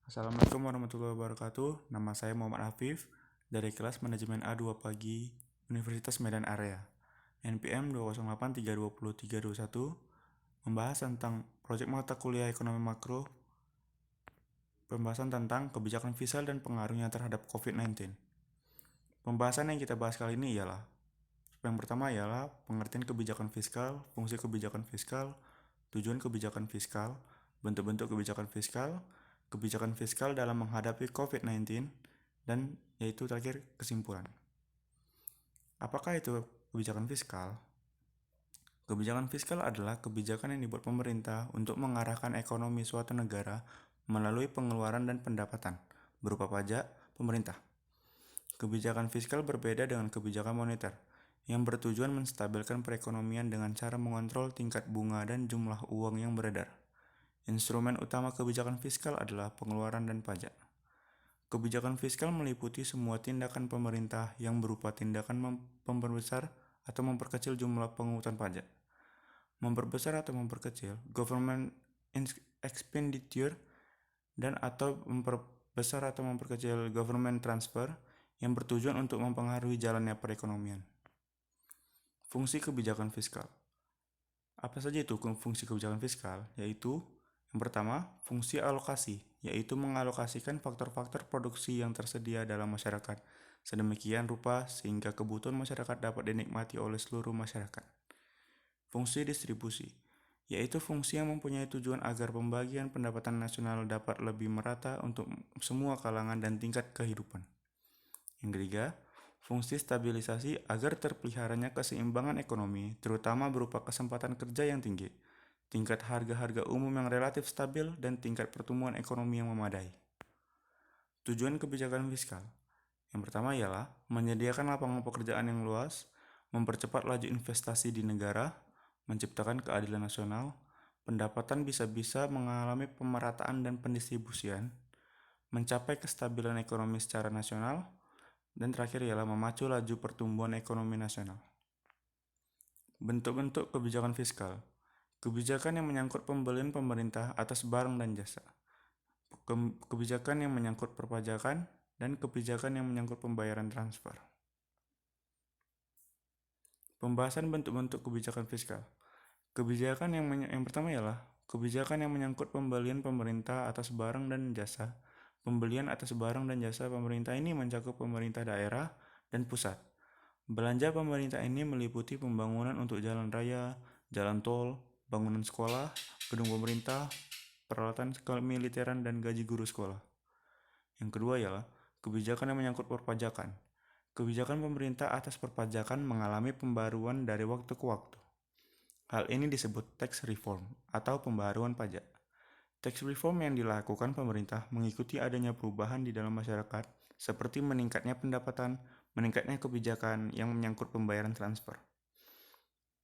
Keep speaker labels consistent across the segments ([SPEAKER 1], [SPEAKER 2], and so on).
[SPEAKER 1] Assalamualaikum warahmatullahi wabarakatuh. Nama saya Muhammad Afif dari kelas Manajemen A2 Pagi Universitas Medan Area. NPM 208320321 membahas tentang proyek mata kuliah ekonomi makro, pembahasan tentang kebijakan fiskal dan pengaruhnya terhadap COVID-19. Pembahasan yang kita bahas kali ini ialah yang pertama ialah pengertian kebijakan fiskal, fungsi kebijakan fiskal, tujuan kebijakan fiskal, bentuk-bentuk kebijakan fiskal dalam menghadapi COVID-19, dan yaitu terakhir kesimpulan. Apakah itu kebijakan fiskal? Kebijakan fiskal adalah kebijakan yang dibuat pemerintah untuk mengarahkan ekonomi suatu negara melalui pengeluaran dan pendapatan berupa pajak pemerintah. Kebijakan fiskal berbeda dengan kebijakan moneter yang bertujuan menstabilkan perekonomian dengan cara mengontrol tingkat bunga dan jumlah uang yang beredar. Instrumen utama kebijakan fiskal adalah pengeluaran dan pajak. Kebijakan fiskal meliputi semua tindakan pemerintah yang berupa tindakan memperbesar atau memperkecil jumlah pungutan pajak, memperbesar atau memperkecil government expenditure, dan atau memperbesar atau memperkecil government transfer yang bertujuan untuk mempengaruhi jalannya perekonomian. Fungsi kebijakan fiskal. Apa saja itu fungsi kebijakan fiskal? Yaitu yang pertama, fungsi alokasi, yaitu mengalokasikan faktor-faktor produksi yang tersedia dalam masyarakat sedemikian rupa sehingga kebutuhan masyarakat dapat dinikmati oleh seluruh masyarakat. Fungsi distribusi, yaitu fungsi yang mempunyai tujuan agar pembagian pendapatan nasional dapat lebih merata untuk semua kalangan dan tingkat kehidupan. Yang ketiga, fungsi stabilisasi agar terpeliharanya keseimbangan ekonomi, terutama berupa kesempatan kerja yang tinggi, tingkat harga-harga umum yang relatif stabil, dan tingkat pertumbuhan ekonomi yang memadai. Tujuan kebijakan fiskal. Yang pertama ialah menyediakan lapangan pekerjaan yang luas, mempercepat laju investasi di negara, menciptakan keadilan nasional, pendapatan bisa-bisa mengalami pemerataan dan pendistribusian, mencapai kestabilan ekonomi secara nasional, dan terakhir ialah memacu laju pertumbuhan ekonomi nasional. Bentuk-bentuk kebijakan fiskal. Kebijakan yang menyangkut pembelian pemerintah atas barang dan jasa. Kebijakan yang menyangkut perpajakan, dan kebijakan yang menyangkut pembayaran transfer. Pembahasan bentuk-bentuk kebijakan fiskal. Kebijakan yang pertama ialah kebijakan yang menyangkut pembelian pemerintah atas barang dan jasa. Pembelian atas barang dan jasa pemerintah ini mencakup pemerintah daerah dan pusat. Belanja pemerintah ini meliputi pembangunan untuk jalan raya, jalan tol, bangunan sekolah, gedung pemerintah, peralatan militeran, dan gaji guru sekolah. Yang kedua ialah kebijakan yang menyangkut perpajakan. Kebijakan pemerintah atas perpajakan mengalami pembaruan dari waktu ke waktu. Hal ini disebut tax reform atau pembaruan pajak. Tax reform yang dilakukan pemerintah mengikuti adanya perubahan di dalam masyarakat seperti meningkatnya pendapatan, meningkatnya kebijakan yang menyangkut pembayaran transfer.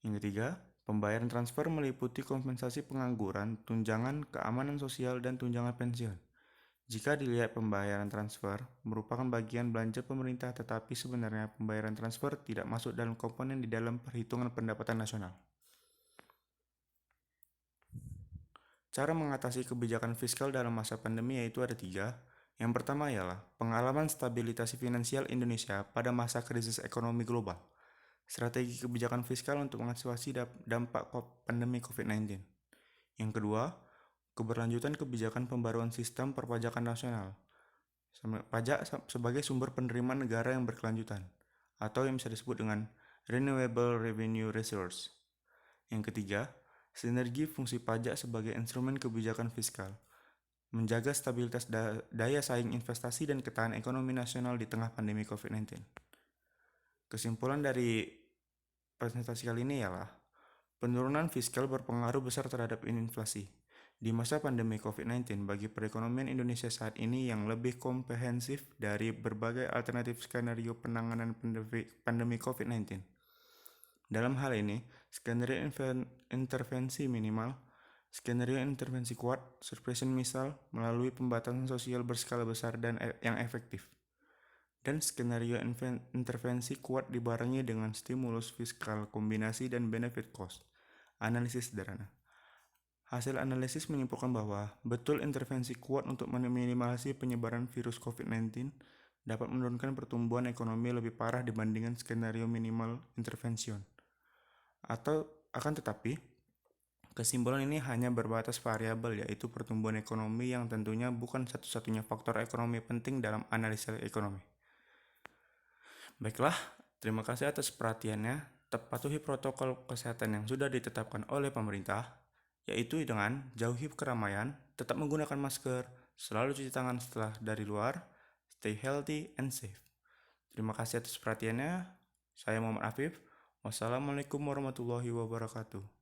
[SPEAKER 1] Yang ketiga, pembayaran transfer meliputi kompensasi pengangguran, tunjangan keamanan sosial, dan tunjangan pensiun. Jika dilihat pembayaran transfer merupakan bagian belanja pemerintah, tetapi sebenarnya pembayaran transfer tidak masuk dalam komponen di dalam perhitungan pendapatan nasional. Cara mengatasi kebijakan fiskal dalam masa pandemi yaitu ada 3. Yang pertama ialah pengalaman stabilitas finansial Indonesia pada masa krisis ekonomi global. Strategi kebijakan fiskal untuk mengantisipasi dampak pandemi COVID-19. Yang kedua, keberlanjutan kebijakan pembaruan sistem perpajakan nasional. Pajak sebagai sumber penerimaan negara yang berkelanjutan, atau yang bisa disebut dengan Renewable Revenue Resource. Yang ketiga, sinergi fungsi pajak sebagai instrumen kebijakan fiskal, menjaga stabilitas daya saing investasi dan ketahanan ekonomi nasional di tengah pandemi COVID-19. Kesimpulan dari presentasi kali ini ialah penurunan fiskal berpengaruh besar terhadap inflasi. Di masa pandemi COVID-19, bagi perekonomian Indonesia saat ini yang lebih komprehensif dari berbagai alternatif skenario penanganan pandemi COVID-19. Dalam hal ini, skenario intervensi minimal, skenario intervensi kuat, suppression misal melalui pembatasan sosial berskala besar dan yang efektif, dan skenario intervensi kuat dibarengi dengan stimulus fiskal kombinasi dan benefit cost, analisis sederhana. Hasil analisis menyimpulkan bahwa betul intervensi kuat untuk meminimalisasi penyebaran virus COVID-19 dapat menurunkan pertumbuhan ekonomi lebih parah dibandingkan skenario minimal intervention. Atau akan tetapi, kesimpulan ini hanya berbatas variabel, yaitu pertumbuhan ekonomi yang tentunya bukan satu-satunya faktor ekonomi penting dalam analisa ekonomi. Baiklah, terima kasih atas perhatiannya. Tetap patuhi protokol kesehatan yang sudah ditetapkan oleh pemerintah, yaitu dengan jauhi keramaian, tetap menggunakan masker, selalu cuci tangan setelah dari luar, stay healthy and safe. Terima kasih atas perhatiannya. Saya Muhammad Afif. Wassalamualaikum warahmatullahi wabarakatuh.